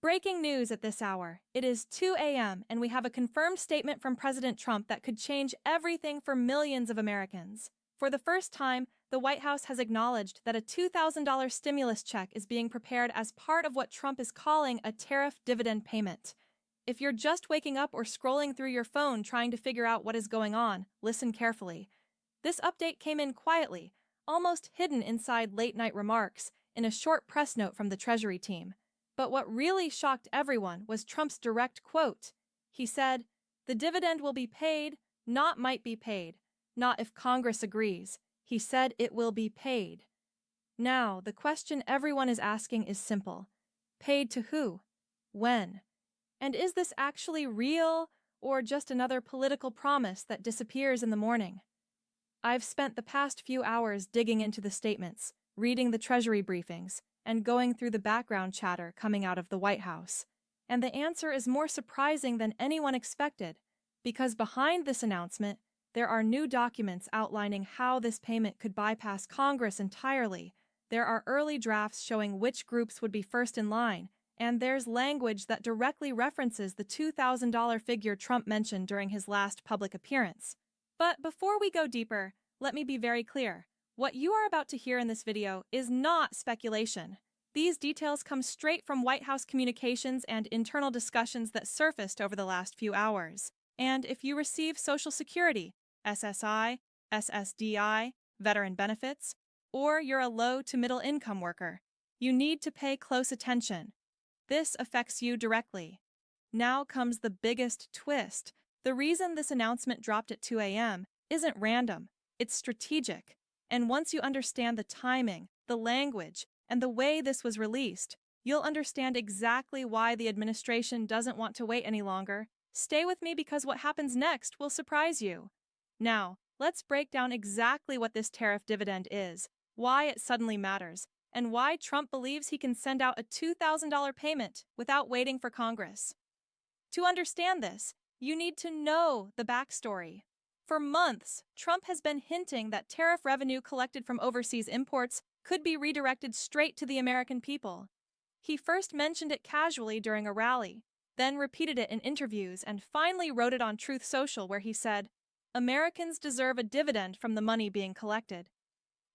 Breaking news at this hour. It is 2 a.m., and we have a confirmed statement from President Trump that could change everything for millions of Americans. For the first time, the White House has acknowledged that a $2,000 stimulus check is being prepared as part of what Trump is calling a tariff dividend payment. If you're just waking up or scrolling through your phone trying to figure out what is going on, listen carefully. This update came in quietly, almost hidden inside late-night remarks, in a short press note from the Treasury team. But what really shocked everyone was Trump's direct quote. He said, "The dividend will be paid, not might be paid, not if Congress agrees. He said it will be paid." Now, the question everyone is asking is simple. Paid to who? When? And is this actually real, or just another political promise that disappears in the morning? I've spent the past few hours digging into the statements, reading the Treasury briefings, and going through the background chatter coming out of the White House. And the answer is more surprising than anyone expected, because behind this announcement, there are new documents outlining how this payment could bypass Congress entirely. There are early drafts showing which groups would be first in line, and there's language that directly references the $2,000 figure Trump mentioned during his last public appearance. But before we go deeper, let me be very clear. What you are about to hear in this video is not speculation. These details come straight from White House communications and internal discussions that surfaced over the last few hours. And if you receive Social Security, SSI, SSDI, veteran benefits, or you're a low to middle income worker, you need to pay close attention. This affects you directly. Now comes the biggest twist. The reason this announcement dropped at 2 a.m. isn't random, it's strategic. And once you understand the timing, the language, and the way this was released, you'll understand exactly why the administration doesn't want to wait any longer. Stay with me because what happens next will surprise you. Now, let's break down exactly what this tariff dividend is, why it suddenly matters, and why Trump believes he can send out a $2,000 payment without waiting for Congress. To understand this, you need to know the backstory. For months, Trump has been hinting that tariff revenue collected from overseas imports could be redirected straight to the American people. He first mentioned it casually during a rally, then repeated it in interviews, and finally wrote it on Truth Social where he said, "Americans deserve a dividend from the money being collected."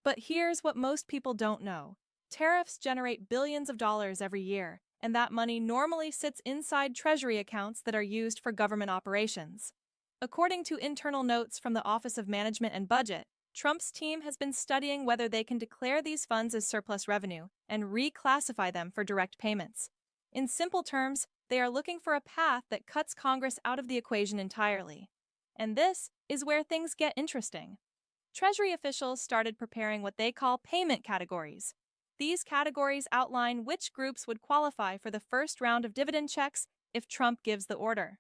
But here's what most people don't know. Tariffs generate billions of dollars every year, and that money normally sits inside Treasury accounts that are used for government operations. According to internal notes from the Office of Management and Budget, Trump's team has been studying whether they can declare these funds as surplus revenue and reclassify them for direct payments. In simple terms, they are looking for a path that cuts Congress out of the equation entirely. And this is where things get interesting. Treasury officials started preparing what they call payment categories. These categories outline which groups would qualify for the first round of dividend checks if Trump gives the order.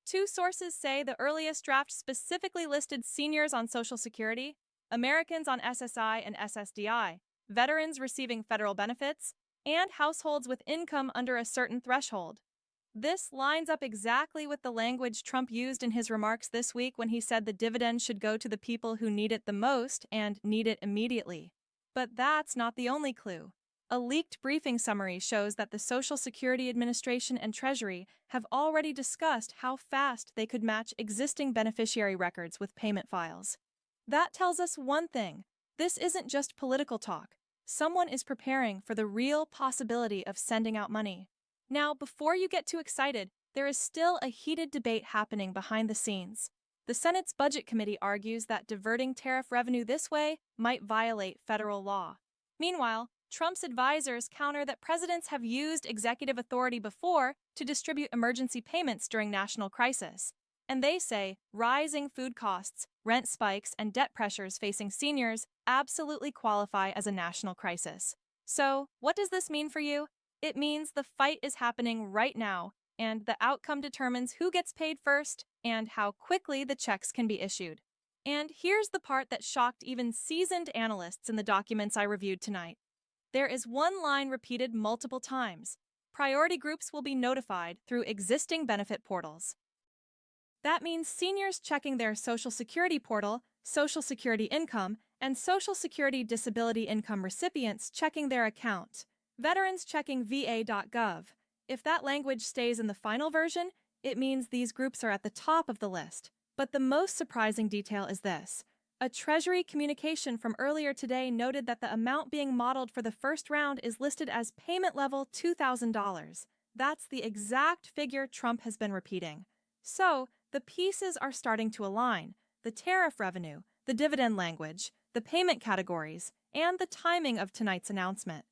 Two sources say the earliest draft specifically listed seniors on Social Security, Americans on SSI and SSDI, veterans receiving federal benefits, and households with income under a certain threshold. This lines up exactly with the language Trump used in his remarks this week when he said the dividend should go to the people who need it the most and need it immediately. But that's not the only clue. A leaked briefing summary shows that the Social Security Administration and Treasury have already discussed how fast they could match existing beneficiary records with payment files. That tells us one thing. This isn't just political talk. Someone is preparing for the real possibility of sending out money. Now, before you get too excited, there is still a heated debate happening behind the scenes. The Senate's Budget Committee argues that diverting tariff revenue this way might violate federal law. Meanwhile, Trump's advisors counter that presidents have used executive authority before to distribute emergency payments during national crisis. And they say rising food costs, rent spikes, and debt pressures facing seniors absolutely qualify as a national crisis. So, what does this mean for you? It means the fight is happening right now, and the outcome determines who gets paid first and how quickly the checks can be issued. And here's the part that shocked even seasoned analysts in the documents I reviewed tonight. There is one line repeated multiple times. Priority groups will be notified through existing benefit portals. That means seniors checking their Social Security portal, Social Security income, and Social Security disability income recipients checking their account, veterans checking va.gov, If that language stays in the final version, it means these groups are at the top of the list. But the most surprising detail is this. A Treasury communication from earlier today noted that the amount being modeled for the first round is listed as payment level $2,000. That's the exact figure Trump has been repeating. So, the pieces are starting to align. The tariff revenue, the dividend language, the payment categories, and the timing of tonight's announcement.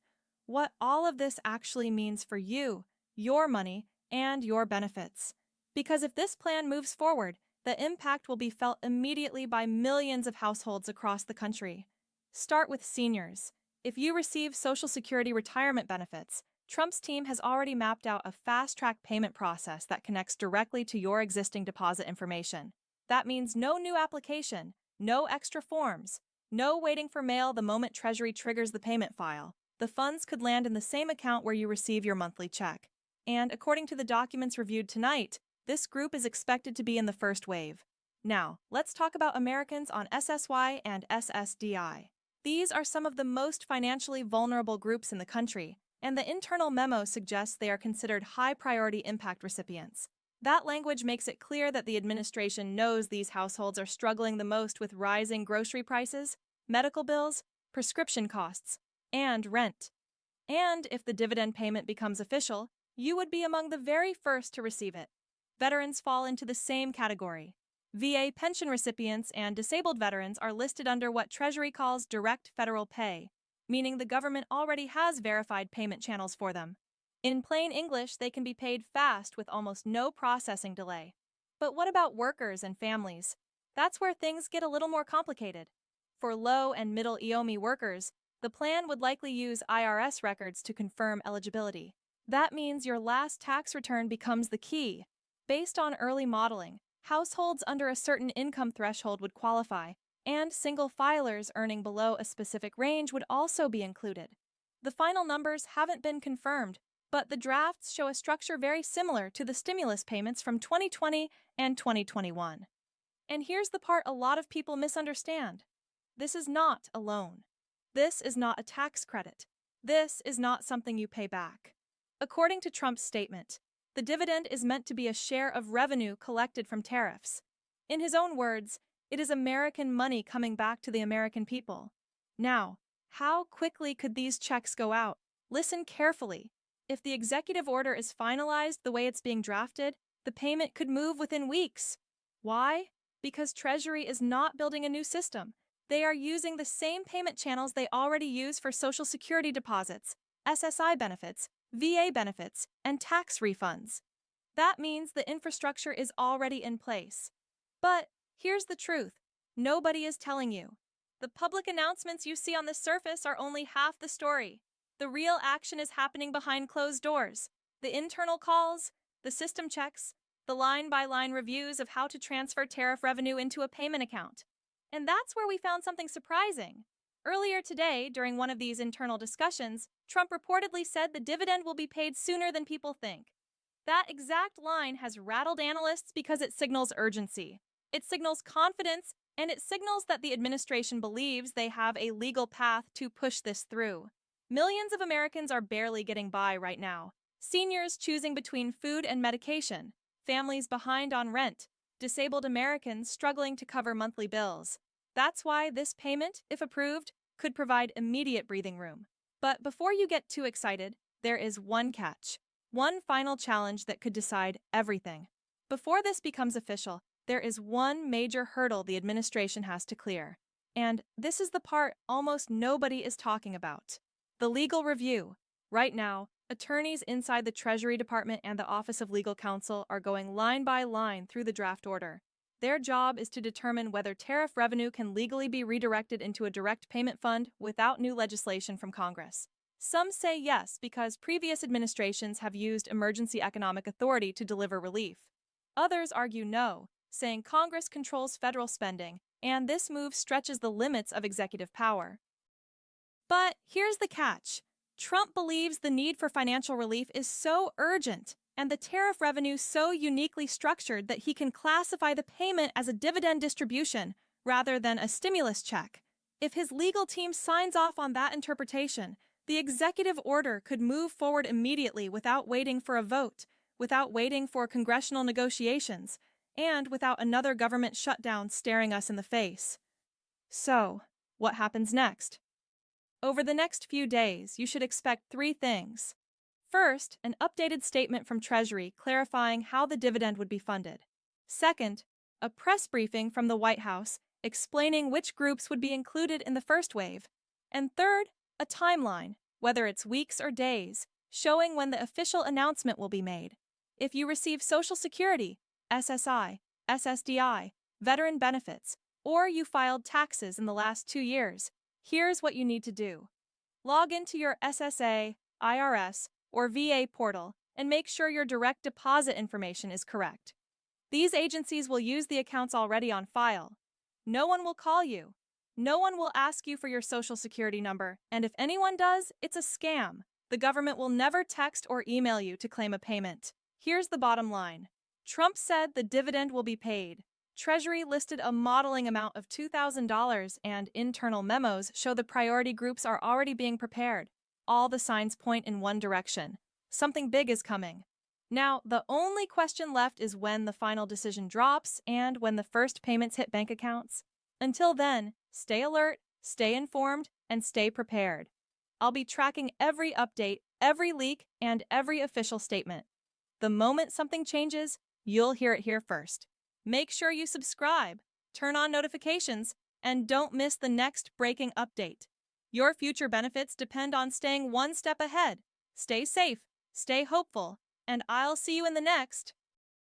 What all of this actually means for you, your money, and your benefits. Because if this plan moves forward, the impact will be felt immediately by millions of households across the country. Start with seniors. If you receive Social Security retirement benefits, Trump's team has already mapped out a fast-track payment process that connects directly to your existing deposit information. That means no new application, no extra forms, no waiting for mail the moment Treasury triggers the payment file. The funds could land in the same account where you receive your monthly check. And according to the documents reviewed tonight, this group is expected to be in the first wave. Now, let's talk about Americans on SSY and SSDI. These are some of the most financially vulnerable groups in the country, and the internal memo suggests they are considered high-priority impact recipients. That language makes it clear that the administration knows these households are struggling the most with rising grocery prices, medical bills, prescription costs, and rent. And if the dividend payment becomes official, you would be among the very first to receive it. Veterans fall into the same category. VA pension recipients and disabled veterans are listed under what Treasury calls direct federal pay, meaning the government already has verified payment channels for them. In plain English, they can be paid fast with almost no processing delay. But what about workers and families? That's where things get a little more complicated. For low and middle EOMI workers, the plan would likely use IRS records to confirm eligibility. That means your last tax return becomes the key. Based on early modeling, households under a certain income threshold would qualify, and single filers earning below a specific range would also be included. The final numbers haven't been confirmed, but the drafts show a structure very similar to the stimulus payments from 2020 and 2021. And here's the part a lot of people misunderstand. This is not a loan. This is not a tax credit. This is not something you pay back. According to Trump's statement, the dividend is meant to be a share of revenue collected from tariffs. In his own words, it is American money coming back to the American people. Now, how quickly could these checks go out? Listen carefully. If the executive order is finalized the way it's being drafted, the payment could move within weeks. Why? Because Treasury is not building a new system. They are using the same payment channels they already use for Social Security deposits, SSI benefits, VA benefits, and tax refunds. That means the infrastructure is already in place. But here's the truth. Nobody is telling you. The public announcements you see on the surface are only half the story. The real action is happening behind closed doors. The internal calls, the system checks, the line-by-line reviews of how to transfer tariff revenue into a payment account. And that's where we found something surprising. Earlier today, during one of these internal discussions, Trump reportedly said the dividend will be paid sooner than people think. That exact line has rattled analysts because it signals urgency. It signals confidence, and it signals that the administration believes they have a legal path to push this through. Millions of Americans are barely getting by right now. Seniors choosing between food and medication, families behind on rent, disabled Americans struggling to cover monthly bills. That's why this payment, if approved, could provide immediate breathing room. But before you get too excited, there is one catch, one final challenge that could decide everything. Before this becomes official, there is one major hurdle the administration has to clear. And this is the part almost nobody is talking about. The legal review. Right now, attorneys inside the Treasury Department and the Office of Legal Counsel are going line by line through the draft order. Their job is to determine whether tariff revenue can legally be redirected into a direct payment fund without new legislation from Congress. Some say yes because previous administrations have used emergency economic authority to deliver relief. Others argue no, saying Congress controls federal spending, and this move stretches the limits of executive power. But here's the catch. Trump believes the need for financial relief is so urgent and the tariff revenue so uniquely structured that he can classify the payment as a dividend distribution rather than a stimulus check. If his legal team signs off on that interpretation, The executive order could move forward immediately without waiting for a vote, without waiting for congressional negotiations, and without another government shutdown staring us in the face. So, what happens next? Over the next few days, you should expect three things. First, an updated statement from Treasury clarifying how the dividend would be funded. Second, a press briefing from the White House explaining which groups would be included in the first wave. And third, a timeline, whether it's weeks or days, showing when the official announcement will be made. If you receive Social Security, SSI, SSDI, veteran benefits, or you filed taxes in the last 2 years, here's what you need to do. Log into your SSA, IRS, or VA portal and make sure your direct deposit information is correct. These agencies will use the accounts already on file. No one will call you. No one will ask you for your Social Security number, and if anyone does, it's a scam. The government will never text or email you to claim a payment. Here's the bottom line. Trump said the dividend will be paid. Treasury listed a modeling amount of $2,000, and internal memos show the priority groups are already being prepared. All the signs point in one direction. Something big is coming. Now, the only question left is when the final decision drops and when the first payments hit bank accounts. Until then, stay alert, stay informed, and stay prepared. I'll be tracking every update, every leak, and every official statement. The moment something changes, you'll hear it here first. Make sure you subscribe, turn on notifications, and don't miss the next breaking update. Your future benefits depend on staying one step ahead. Stay safe, stay hopeful, and I'll see you in the next.